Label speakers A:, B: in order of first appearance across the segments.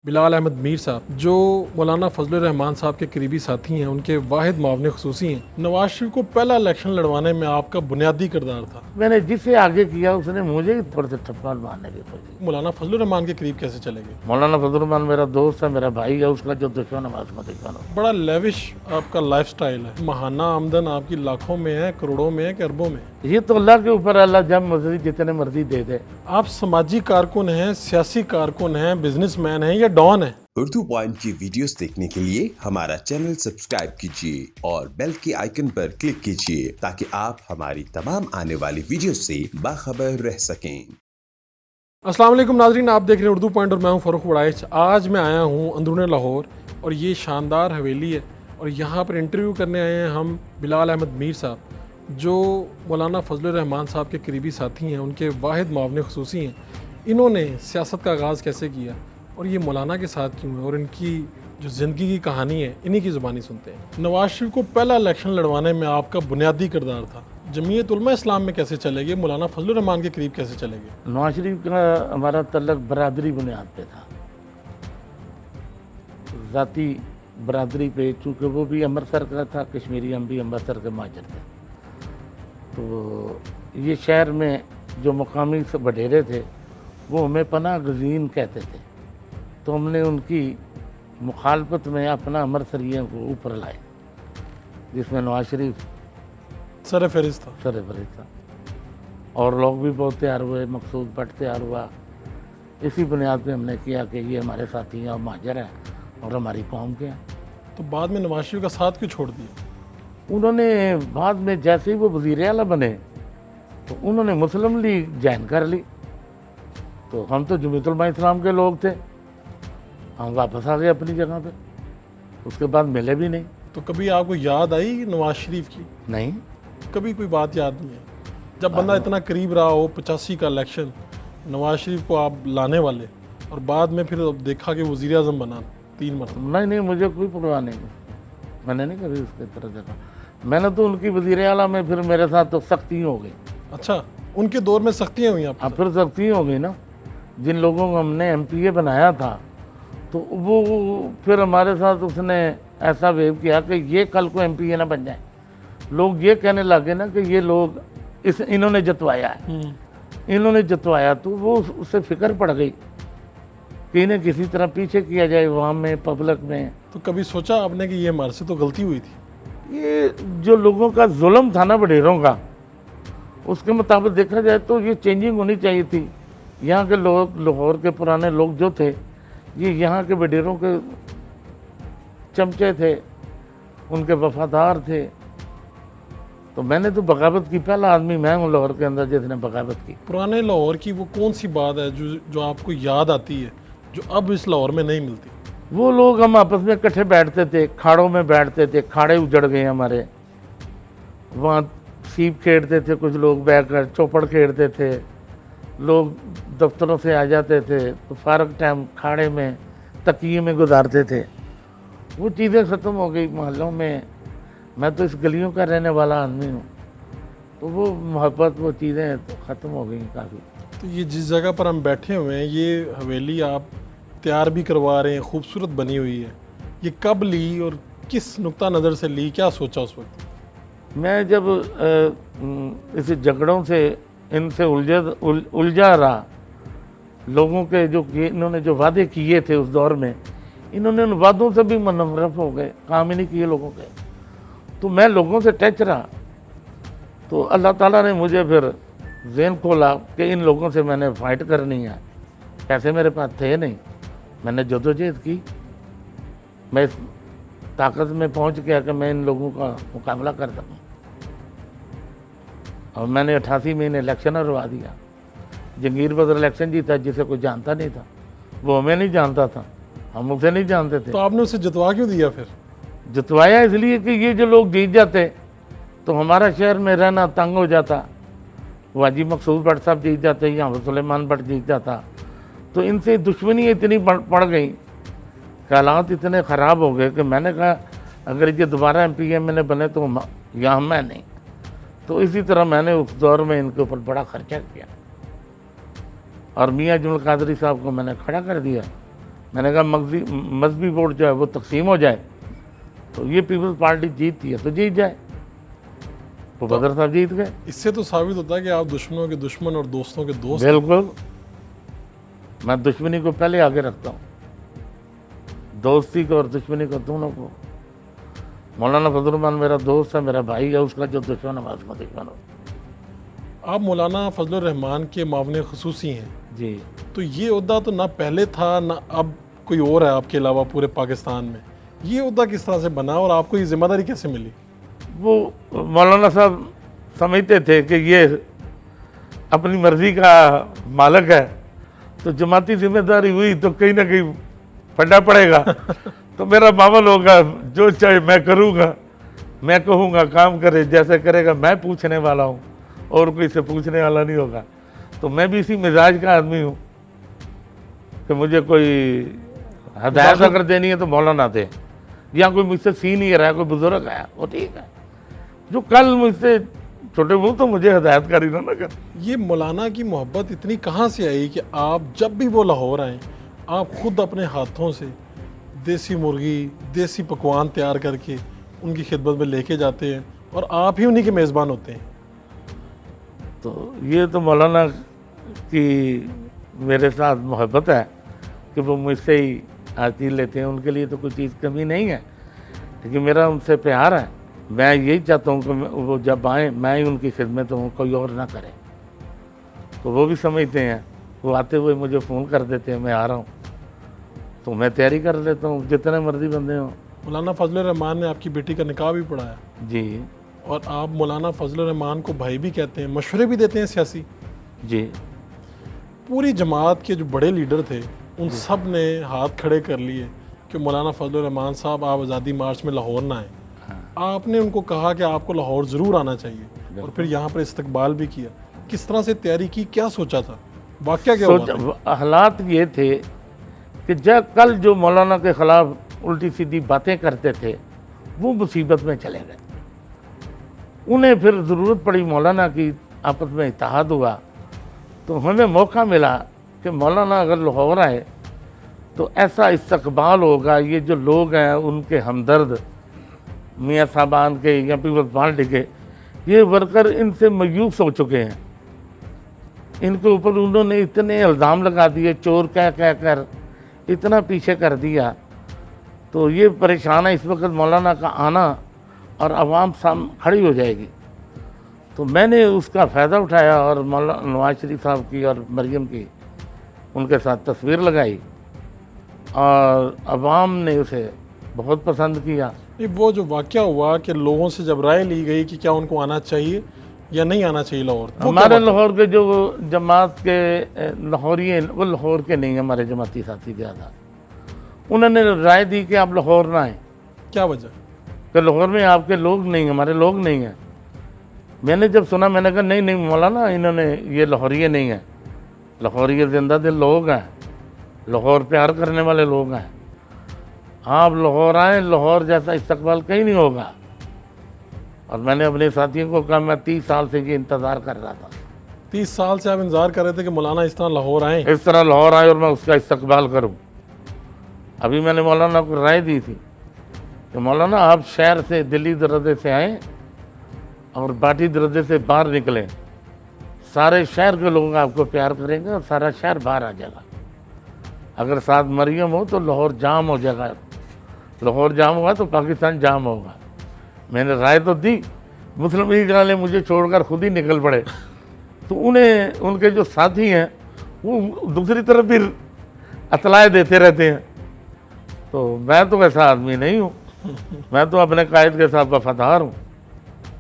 A: بلال احمد میر صاحب جو مولانا فضل الرحمان صاحب کے قریبی ساتھی ہیں، ان کے واحد معاون خصوصی ہیں، نواز شریف کو پہلا الیکشن لڑوانے میں آپ کا بنیادی کردار تھا۔
B: میں نے جس سے آگے کیا اس نے مجھے ہی تھوڑے سے ٹھپکار مارنے کی کوشش۔
A: مولانا فضل الرحمان کے قریب کیسے چلے گئے؟
B: مولانا فضل الرحمان میرا دوست ہے، میرا بھائی ہے، اس کا جو دشمن ہے اس کا دشمن ہو۔
A: بڑا لیوش آپ کا لائف سٹائل ہے، ماہانہ آمدن آپ کی لاکھوں میں ہے، کروڑوں میں ہے کہ اربوں میں؟
B: یہ تو اللہ کے اوپر ہے، اللہ جب مرضی جتنے مرضی دے دے۔
A: آپ سماجی کارکن ہیں، سیاسی کارکن ہیں، بزنس مین ہیں یا ڈان ہیں؟
C: اردو پوائنٹ کی ویڈیوز دیکھنے کے لیے ہمارا چینل سبسکرائب کیجیے اور بیل کے آئیکن پر کلک کیجیے تاکہ آپ ہماری تمام آنے والی ویڈیوز سے باخبر رہ سکیں۔
A: السلام علیکم ناظرین، آپ دیکھ رہے ہیں اردو پوائنٹ اور میں ہوں فاروق وڑائچ۔ آج میں آیا ہوں اندرون لاہور اور یہ شاندار حویلی ہے اور یہاں پر انٹرویو کرنے آئے ہیں ہم بلال احمد میر صاحب جو مولانا فضل الرحمان صاحب کے قریبی ساتھی ہیں، ان کے واحد معاون خصوصی ہیں۔ انہوں نے سیاست کا آغاز کیسے کیا اور یہ مولانا کے ساتھ کیوں ہے اور ان کی جو زندگی کی کہانی ہے انہی کی زبانی سنتے ہیں۔ نواز شریف کو پہلا الیکشن لڑوانے میں آپ کا بنیادی کردار تھا، جمعیت علماء اسلام میں کیسے چلے گئے، مولانا فضل الرحمان کے قریب کیسے چلے گئے؟
B: نواز شریف کا ہمارا تعلق برادری بنیاد پہ تھا، ذاتی برادری پہ، چونکہ وہ بھی امرتسر کا تھا، کشمیری، ہم بھی امرتسر کے مہاجر تھے۔ تو یہ شہر میں جو مقامی وڈیرے تھے وہ ہمیں پناہ گزین کہتے تھے، تو ہم نے ان کی مخالفت میں اپنا امرتسریوں کو اوپر لائے، جس میں نواز شریف
A: سر فہرست تھا۔
B: سر فہرست تھا، اور لوگ بھی بہت تیار ہوئے، مقصود بٹ تیار ہوا۔ اسی بنیاد پہ ہم نے کیا کہ یہ ہمارے ساتھی ہیں اور مہاجر ہیں اور ہماری قوم کے ہیں۔
A: تو بعد میں نواز شریف کا ساتھ کیوں چھوڑ دیا؟
B: انہوں نے بعد میں جیسے ہی وہ وزیر اعلیٰ بنے تو انہوں نے مسلم لیگ جوائن کر لی، تو ہم تو جمعیت علماء اسلام کے لوگ تھے، ہم واپس آ گئے اپنی جگہ پہ، اس کے بعد ملے بھی نہیں۔
A: تو کبھی آپ کو یاد آئی نواز شریف کی؟
B: نہیں،
A: کبھی کوئی بات یاد نہیں ہے؟ جب بندہ اتنا قریب رہا ہو، 85 کا الیکشن، نواز شریف کو آپ لانے والے اور بعد میں پھر دیکھا کہ وزیر اعظم بنا 3 مرتبہ۔
B: نہیں، مجھے کوئی پرواہ نہیں، میں نے نہیں کبھی اس کی طرح دیکھا۔ میں نے تو ان کی وزیر اعلیٰ میں پھر میرے ساتھ تو سختی ہو گئی۔
A: اچھا، ان کے دور میں سختیاں ہوئی آپ؟
B: اب پھر سختی ہو گئی نا، جن لوگوں کو ہم نے ایم پی اے بنایا تھا تو وہ پھر ہمارے ساتھ اس نے ایسا ویو کیا کہ یہ کل کو ایم پی اے نہ بن جائیں۔ لوگ یہ کہنے لگے نا کہ یہ لوگ انہوں نے جتوایا ہے، انہوں نے جتوایا، تو وہ اس سے فکر پڑ گئی کہ انہیں کسی طرح پیچھے کیا جائے عوام میں، پبلک میں۔
A: تو کبھی سوچا آپ نے کہ یہ ہمارے سے تو غلطی ہوئی تھی؟
B: یہ جو لوگوں کا ظلم تھا نا وڈیروں کا، اس کے مطابق دیکھا جائے تو یہ چینجنگ ہونی چاہیے تھی۔ یہاں کے لوگ، لاہور کے پرانے لوگ جو تھے، یہ یہاں کے وڈیروں کے چمچے تھے، ان کے وفادار تھے۔ تو میں نے تو بغاوت کی، پہلا آدمی میں ہوں لاہور کے اندر جس نے بغاوت کی۔
A: پرانے لاہور کی وہ کون سی بات ہے جو آپ کو یاد آتی ہے جو اب اس لاہور میں نہیں ملتی؟
B: وہ لوگ ہم آپس میں اکٹھے بیٹھتے تھے، کھاڑوں میں بیٹھتے تھے، کھاڑے اجڑ گئے ہمارے، وہاں سیپ کھیڑتے تھے، کچھ لوگ بیٹھ کر چوپڑ کھیڑتے تھے، لوگ دفتروں سے آ جاتے تھے تو فارغ ٹائم کھاڑے میں تکیے میں گزارتے تھے۔ وہ چیزیں ختم ہو گئی محلوں میں۔ میں تو اس گلیوں کا رہنے والا آدمی ہوں، تو وہ محبت، وہ چیزیں تو ختم ہو گئی کافی۔
A: تو یہ جس جگہ پر ہم بیٹھے ہوئے ہیں، یہ حویلی آپ تیار بھی کروا رہے ہیں، خوبصورت بنی ہوئی ہے، یہ کب لی اور کس نقطہ نظر سے لی، کیا سوچا اس وقت؟
B: میں جب اس جھگڑوں سے ان سے الجھا رہا، لوگوں کے جو انہوں نے جو وعدے کیے تھے اس دور میں، انہوں نے ان وعدوں سے بھی منحرف ہو گئے، کام ہی نہیں کیے لوگوں کے۔ تو میں لوگوں سے ٹچ رہا، تو اللہ تعالیٰ نے مجھے پھر ذہن کھولا کہ ان لوگوں سے میں نے فائٹ کرنی ہے۔ پیسے میرے پاس تھے نہیں، میں نے جدوجہد کی، میں اس طاقت میں پہنچ گیا کہ میں ان لوگوں کا مقابلہ کر سکوں، اور میں نے 88 میں انہیں الیکشن ہروا دیا۔ جنگیر بدر الیکشن جیتا جسے کوئی جانتا نہیں تھا، وہ ہمیں نہیں جانتا تھا، ہم اسے نہیں جانتے تھے۔
A: تو آپ نے اسے جتوا کیوں دیا پھر؟
B: جتوایا اس لیے کہ یہ جو لوگ جیت جاتے تو ہمارا شہر میں رہنا تنگ ہو جاتا، واجی مقصود بٹ صاحب جیت جاتے یا سلیمان بٹ جیت جاتا، تو ان سے دشمنی اتنی پڑ گئی کہ حالات اتنے خراب ہو گئے کہ میں نے کہا اگر یہ دوبارہ ایم پی ایم میں بنے تو یہاں میں نہیں۔ تو اسی طرح میں نے اس دور میں ان کے اوپر بڑا خرچہ کیا، اور میاں جمل قادری صاحب کو میں نے کھڑا کر دیا میں نے کہا مذہبی ووٹ جو ہے وہ تقسیم ہو جائے تو یہ پیپلز پارٹی جیتتی ہے تو جیت جائے. وہ بدر صاحب جیت گئے.
A: اس سے تو ثابت ہوتا ہے کہ آپ دشمنوں کے دشمن اور دوستوں کے دوست.
B: بالکل, میں دشمنی کو پہلے آگے رکھتا ہوں, دوستی کو اور دشمنی کو دونوں کو. مولانا فضل الرحمان میرا دوست ہے, میرا بھائی ہے, اس کا جو دشمن ہے اس کا دشمن ہو.
A: آپ مولانا فضل الرحمان کے معاون خصوصی ہیں
B: جی.
A: تو یہ عہدہ تو نہ پہلے تھا نہ اب کوئی اور ہے آپ کے علاوہ پورے پاکستان میں. یہ عہدہ کس طرح سے بنا اور آپ کو یہ ذمہ داری کیسے ملی؟
B: وہ مولانا صاحب سمجھتے تھے کہ یہ اپنی مرضی کا مالک ہے, تو جماعتی ذمہ داری ہوئی تو کہیں نہ کہیں پھڈا پڑے گا تو میرا معامل ہوگا, جو چاہے میں کروں گا, میں کہوں گا کام کرے, جیسے کرے گا. میں پوچھنے والا ہوں اور کوئی سے پوچھنے والا نہیں ہوگا. تو میں بھی اسی مزاج کا آدمی ہوں کہ مجھے کوئی ہدایت اگر دینی ہے تو مولانا دے, یا کوئی مجھ سے سینئر ہے, کوئی بزرگ ہے, وہ ٹھیک ہے. جو کل مجھ سے چھوٹے وہ تو مجھے ہدایت کاری نہ کر.
A: یہ مولانا کی محبت اتنی کہاں سے آئی کہ آپ جب بھی وہ لاہور آئیں آپ خود اپنے ہاتھوں سے دیسی مرغی, دیسی پکوان تیار کر کے ان کی خدمت میں لے کے جاتے ہیں اور آپ ہی انہی کے میزبان ہوتے ہیں؟
B: تو یہ تو مولانا کی میرے ساتھ محبت ہے کہ وہ مجھ سے ہی ہر چیز لیتے ہیں. ان کے لیے تو کوئی چیز کمی نہیں ہے, لیکن میرا ان سے پیار ہے. میں یہی چاہتا ہوں کہ وہ جب آئیں میں ہی ان کی خدمت ہوں, کوئی اور نہ کرے. تو وہ بھی سمجھتے ہیں, وہ آتے ہوئے مجھے فون کر دیتے ہیں میں آ رہا ہوں, تو میں تیاری کر لیتا ہوں, جتنے مرضی بندے ہوں.
A: مولانا فضل الرحمان نے آپ کی بیٹی کا نکاح بھی پڑھایا
B: جی.
A: اور آپ مولانا فضل الرحمان کو بھائی بھی کہتے ہیں, مشورے بھی دیتے ہیں سیاسی.
B: جی.
A: پوری جماعت کے جو بڑے لیڈر تھے ان سب نے ہاتھ کھڑے کر لیے کہ مولانا فضل الرحمان صاحب آپ آزادی مارچ میں لاہور نہ آئیں. آپ نے ان کو کہا کہ آپ کو لاہور ضرور آنا چاہیے اور پھر یہاں پر استقبال بھی کیا. کس طرح سے تیاری کی, کیا سوچا تھا, واقعہ کیا ہوا تھا؟
B: حالات یہ تھے کہ جب کل جو مولانا کے خلاف الٹی سیدھی باتیں کرتے تھے وہ مصیبت میں چلے گئے. انہیں پھر ضرورت پڑی مولانا کی, آپس میں اتحاد ہوا, تو ہمیں موقع ملا کہ مولانا اگر لاہور آئے تو ایسا استقبال ہوگا. یہ جو لوگ ہیں ان کے ہمدرد, میاں صاحبان کے یا پیپلز پارٹی کے, یہ ورکر ان سے مایوس ہو چکے ہیں. ان کے اوپر انہوں نے اتنے الزام لگا دیے, چور کہہ کر اتنا پیچھے کر دیا. تو یہ پریشان ہے اس وقت مولانا کا آنا, اور عوام کھڑی ہو جائے گی. تو میں نے اس کا فائدہ اٹھایا اور مولانا نواز شریف صاحب کی اور مریم کی ان کے ساتھ تصویر لگائی, اور عوام نے اسے بہت پسند کیا.
A: وہ جو واقعہ ہوا کہ لوگوں سے جب رائے لی گئی کہ کیا ان کو آنا چاہیے یا نہیں آنا چاہیے لاہور,
B: ہمارے لاہور کے جو جماعت کے لاہوری ہیں وہ لاہور کے نہیں ہیں, ہمارے جماعتی ساتھی زیادہ, انہوں نے رائے دی کہ آپ لاہور نہ آئیں.
A: کیا وجہ
B: کہ لاہور میں آپ کے لوگ نہیں, ہمارے لوگ نہیں ہیں. میں نے جب سنا میں نے کہا نہیں مولانا, انہوں نے یہ لاہوریے نہیں ہیں, لاہوریے زندہ دل لوگ ہیں, لاہور پیار کرنے والے لوگ ہیں. آپ لاہور آئیں, لاہور جیسا استقبال کہیں نہیں ہوگا. اور میں نے اپنے ساتھیوں کو کہا میں 30 سال سے یہ انتظار کر رہا تھا.
A: 30 سال سے آپ انتظار کر رہے تھے کہ مولانا اس طرح لاہور آئیں,
B: اس طرح لاہور آئے اور میں اس کا استقبال کروں. ابھی میں نے مولانا کو رائے دی تھی کہ مولانا آپ شہر سے دلی دروازے سے آئیں اور باٹی دروازے سے باہر نکلیں, سارے شہر کے لوگ آپ کو پیار کریں گے اور سارا شہر باہر آ جائے گا. اگر ساتھ مریم ہو تو لاہور جام ہو جائے گا, لاہور جام ہوگا تو پاکستان جام ہوگا. میں نے رائے تو دی, مسلم لیگ والے مجھے چھوڑ کر خود ہی نکل پڑے. تو انہیں ان کے جو ساتھی ہیں وہ دوسری طرف بھی اطلاع دیتے رہتے ہیں. تو میں تو ایسا آدمی نہیں ہوں, میں تو اپنے قائد کے ساتھ وفادار ہوں.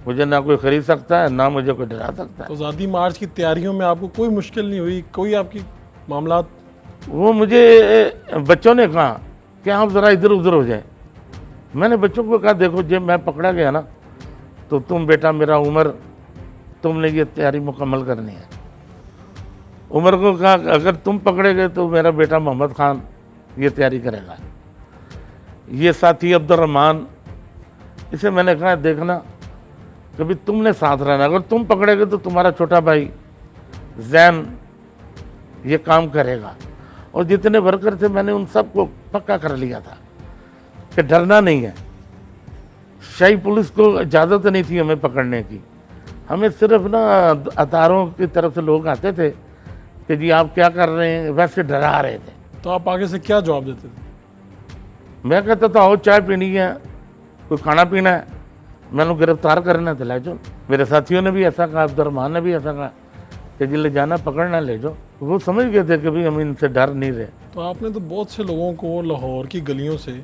B: مجھے نہ کوئی خرید سکتا ہے نہ مجھے کوئی ڈرا سکتا ہے.
A: تو آزادی مارچ کی تیاریوں میں آپ کو کوئی مشکل نہیں ہوئی, کوئی آپ کی معاملات؟
B: وہ مجھے بچوں نے کہا کہ آپ ذرا ادھر ادھر ہو جائیں. میں نے بچوں کو کہا دیکھو جب میں پکڑا گیا نا تو تم بیٹا میرا عمر, تم نے یہ تیاری مکمل کرنی ہے. عمر کو کہا اگر تم پکڑے گئے تو میرا بیٹا محمد خان یہ تیاری کرے گا. یہ ساتھی عبد الرحمان, اسے میں نے کہا دیکھنا کبھی تم نے ساتھ رہنا, اگر تم پکڑے گئے تو تمہارا چھوٹا بھائی زین یہ کام کرے گا. اور جتنے ورکر تھے میں نے ان سب کو پکا کر لیا تھا کہ ڈرنا نہیں ہے. شاہی پولیس کو اجازت نہیں تھی ہمیں پکڑنے کی. ہمیں صرف نا اداروں کی طرف سے لوگ آتے تھے کہ جی آپ کیا کر رہے ہیں, ویسے ڈرا رہے تھے.
A: تو آپ آگے سے کیا جواب دیتے تھے؟
B: میں کہتا تھا آؤ چائے پینی ہے, کوئی کھانا پینا ہے, میں نے گرفتار کرنا تو لے جاؤ. میرے ساتھیوں نے بھی ایسا کہا, عبد الرحمان نے بھی ایسا کہا کہ جی لے جانا پکڑنا لے جاؤ. وہ سمجھ گئے تھے کہ بھی ہم ان سے ڈر نہیں رہے.
A: تو آپ نے تو بہت سے لوگوں کو لاہور کی گلیوں سے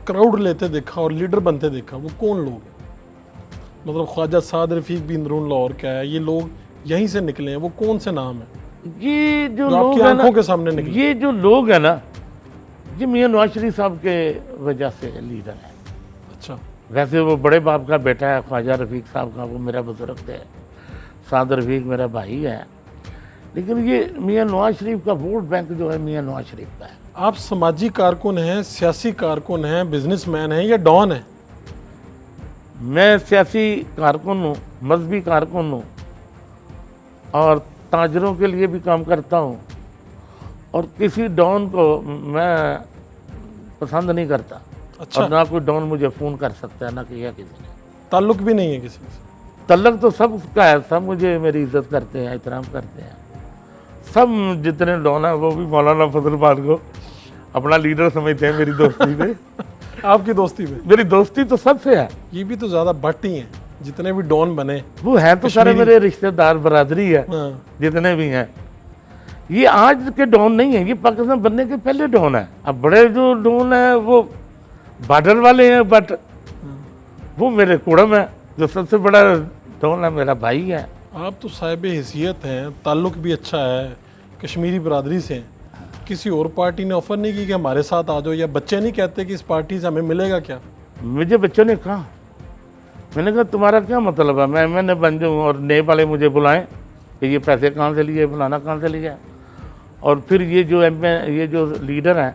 A: کراؤڈ لیتے دیکھا اور لیڈر بنتے دیکھا. وہ کون لوگ ہیں؟ مطلب خواجہ سعد رفیق بھی اندرون لاہور کا ہے, یہ لوگ یہیں سے نکلے ہیں. وہ کون سے نام ہیں
B: یہ جو
A: جو آپ
B: لوگ
A: کی
B: ہیں نا,
A: آنکھوں کے سامنے نکلے؟
B: یہ جو لوگ ہیں نا, یہ میاں نواز شریف صاحب کے وجہ سے لیڈر ہیں.
A: اچھا,
B: ویسے وہ بڑے باپ کا بیٹا ہے خواجہ رفیق صاحب کا, وہ میرا بزرگ ہے. سعد رفیق میرا بھائی ہے, لیکن یہ میاں نواز شریف کا ووٹ بینک جو ہے میاں نواز شریف کا ہے.
A: آپ سماجی کارکن ہیں, سیاسی کارکن ہیں, بزنس مین ہیں یا ڈان ہیں؟
B: میں سیاسی کارکن ہوں, مذہبی کارکن ہوں, اور تاجروں کے لیے بھی کام کرتا ہوں, اور کسی ڈان کو میں پسند نہیں کرتا.
A: اچھا,
B: اور نہ کوئی ڈان مجھے فون کر سکتا ہے, نہ کیا کسی نے.
A: تعلق بھی نہیں ہے کسی سے؟
B: تعلق تو سب کا ہے, سب مجھے میری عزت کرتے ہیں, احترام کرتے ہیں. سب جتنے ڈان ہیں وہ بھی مولانا فضل خان کو اپنا لیڈر سمجھتے ہیں. میری دوستی میں
A: آپ کی دوستی میں
B: میری دوستی تو سب سے ہے.
A: یہ بھی تو زیادہ بٹ ہی ہیں جتنے بھی ڈان بنے.
B: وہ ہیں تو سارے میرے رشتہ دار, برادری ہے
A: ہاں,
B: جتنے بھی ہیں. یہ آج کے ڈان نہیں ہیں, یہ پاکستان بننے کے پہلے ڈان ہیں. اب بڑے جو ڈان ہیں وہ بارڈر والے ہیں, بٹ وہ میرے کوڑم ہیں. جو سب سے بڑا ڈان ہے میرا بھائی ہے.
A: آپ تو صاحب حیثیت ہیں, تعلق بھی اچھا ہے, کشمیری برادری سے ہیں. کسی اور پارٹی نے آفر نہیں کی کہ ہمارے ساتھ آ جاؤ, یا بچے نہیں کہتے کہ اس پارٹی سے ہمیں ملے گا کیا؟
B: مجھے بچوں نے کہا, میں نے کہا تمہارا کیا مطلب ہے, میں نے بن جاؤں اور نئے والے مجھے بلائیں کہ یہ پیسے کہاں سے لیے, فلانا کہاں سے لیا. اور پھر یہ جو یہ جو لیڈر ہیں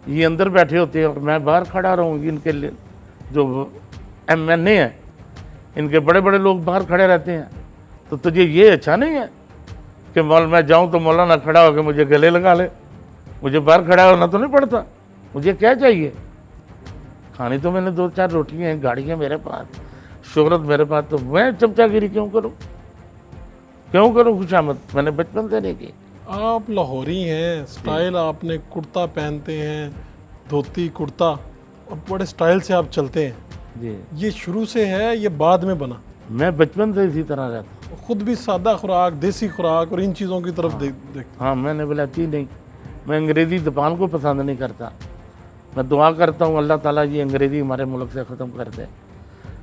B: یہ اندر بیٹھے ہوتے ہیں اور میں باہر کھڑا رہوں. ان کے جو MNA ہیں ان کے بڑے بڑے لوگ باہر کھڑے رہتے ہیں. تو تجھے یہ اچھا نہیں ہے کہ میں جاؤں تو مولانا کھڑا ہو کے مجھے گلے لگا لے؟ مجھے باہر کھڑا ہونا تو نہیں پڑتا. مجھے کیا چاہیے؟ کھانی تو میں نے 2-4 روٹیاں ہیں, گاڑیاں میرے پاس, شہرت میرے پاس, تو میں چمچا گیری کیوں کروں خوشامد؟ میں نے بچپن سے نہیں کی.
A: آپ لاہوری ہیں, سٹائل آپ نے کرتا پہنتے ہیں, دھوتی کرتا, اور بڑے سٹائل سے آپ چلتے ہیں.
B: جی,
A: یہ شروع سے ہے یہ بعد میں بنا؟
B: میں بچپن سے اسی طرح رہتا ہوں.
A: خود بھی سادہ خوراک, دیسی خوراک اور ان چیزوں کی طرف دیکھتے؟
B: ہاں, میں نے بلاتی نہیں. میں انگریزی زبان کو پسند نہیں کرتا. میں دعا کرتا ہوں اللہ تعالیٰ یہ انگریزی ہمارے ملک سے ختم کر دے.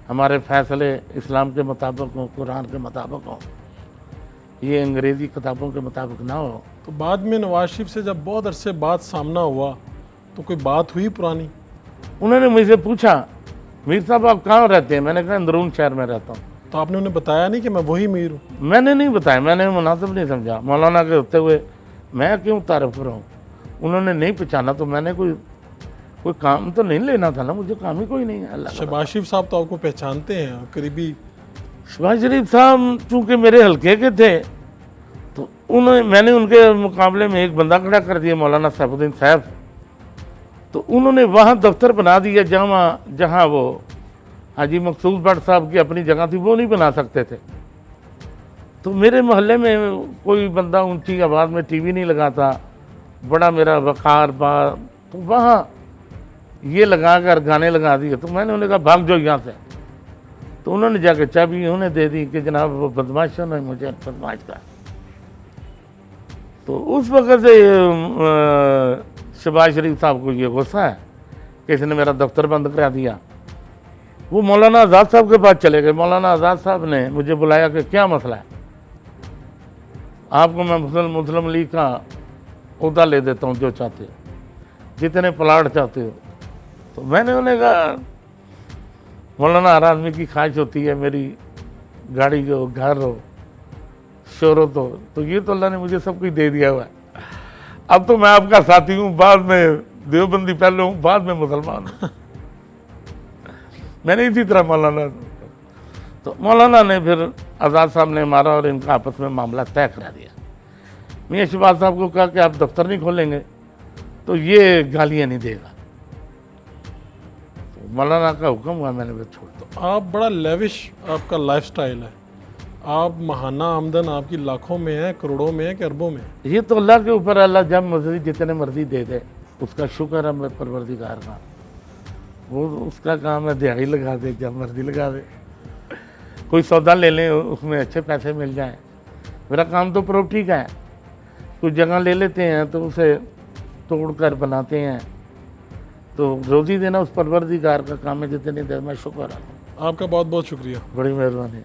B: ہمارے فیصلے اسلام کے مطابق ہوں, قرآن کے مطابق ہوں, یہ انگریزی کتابوں کے مطابق نہ ہو.
A: تو بعد میں نواز شریف سے جب بہت عرصے بعد سامنا ہوا تو کوئی بات ہوئی پرانی؟
B: انہوں نے مجھ سے پوچھا میر صاحب آپ کہاں رہتے ہیں؟ میں نے کہا اندرون شہر میں رہتا ہوں.
A: تو آپ نے انہیں بتایا نہیں کہ میں وہی میر ہوں؟
B: میں نے نہیں بتایا, میں نے مناسب نہیں سمجھا. مولانا کے ہوتے ہوئے میں کیوں تعارف کراؤں؟ انہوں نے نہیں پہچانا تو میں نے کوئی کام تو نہیں لینا تھا نا, مجھے کام ہی کوئی نہیں ہے. اللہ
A: شہباز شریف صاحب تو آپ کو پہچانتے ہیں, قریبی.
B: شہباز شریف صاحب چونکہ میرے حلقے کے تھے تو میں نے ان کے مقابلے میں ایک بندہ کھڑا کر دیا, مولانا سیف الدین صاحب. تو انہوں نے وہاں دفتر بنا دیا جہاں وہ حاجی مقصود بٹ صاحب کی اپنی جگہ تھی, وہ نہیں بنا سکتے تھے. تو میرے محلے میں کوئی بندہ اونچی آواز میں ٹی وی نہیں لگاتا, بڑا میرا وقار بار, تو وہاں یہ لگا کر گانے لگا دیے. تو میں نے انہیں کہا بھاگ جاؤ یہاں سے. تو انہوں نے جا کے چابی انہیں دے دی کہ جناب وہ بدماشوں نے مجھے بدماش کہا. تو اس وقت سے شہباز شریف صاحب کو یہ غصہ ہے کہ اس نے میرا دفتر بند کرا دیا. وہ مولانا آزاد صاحب کے پاس چلے گئے. مولانا آزاد صاحب نے مجھے بلایا کہ کیا مسئلہ ہے؟ آپ کو میں مسلم لیگ کا عہدہ لے دیتا ہوں, جو چاہتے ہو, جتنے پلاٹ چاہتے ہو. تو میں نے انہیں کہا مولانا ہر آدمی کی خواہش ہوتی ہے میری گاڑی ہو, گھر ہو, شہرت ہو, تو یہ تو اللہ نے مجھے سب کچھ دے دیا ہوا ہے. اب تو میں آپ کا ساتھی ہوں, بعد میں دیوبندی پہلے ہوں, بعد میں مسلمان ہوں. میں نے اسی طرح مولانا, تو مولانا نے پھر آزاد صاحب نے ہمارا اور ان کا آپس میں معاملہ طے کرا دیا. میاں شہباز صاحب کو کہا کہ آپ دفتر نہیں کھولیں گے, تو یہ گالیاں نہیں دے گا. مولانا کا حکم ہوا, میں نے بس چھوڑ دیا.
A: آپ بڑا لیوش آپ کا لائف سٹائل ہے. آپ ماہانہ آمدن آپ کی لاکھوں میں ہے, کروڑوں میں ہے کہ اربوں میں ہے؟
B: یہ تو اللہ کے اوپر, اللہ جب مرضی جتنے مرضی دے دے, اس کا شکر ہے میں پروردگار کا. وہ اس کا کام ہے دیہاڑی لگا دے, جب مرضی لگا دے. کوئی سودا لے لیں اس میں اچھے پیسے مل جائیں. میرا کام تو پراپرٹی کا ہے. کوئی جگہ لے لیتے ہیں تو اسے توڑ کر بناتے ہیں, تو روزی دینا اس پروردگار کا کام ہے. جتنی دیر میں شکر ہے.
A: آپ کا بہت بہت شکریہ.
B: بڑی مہربانی.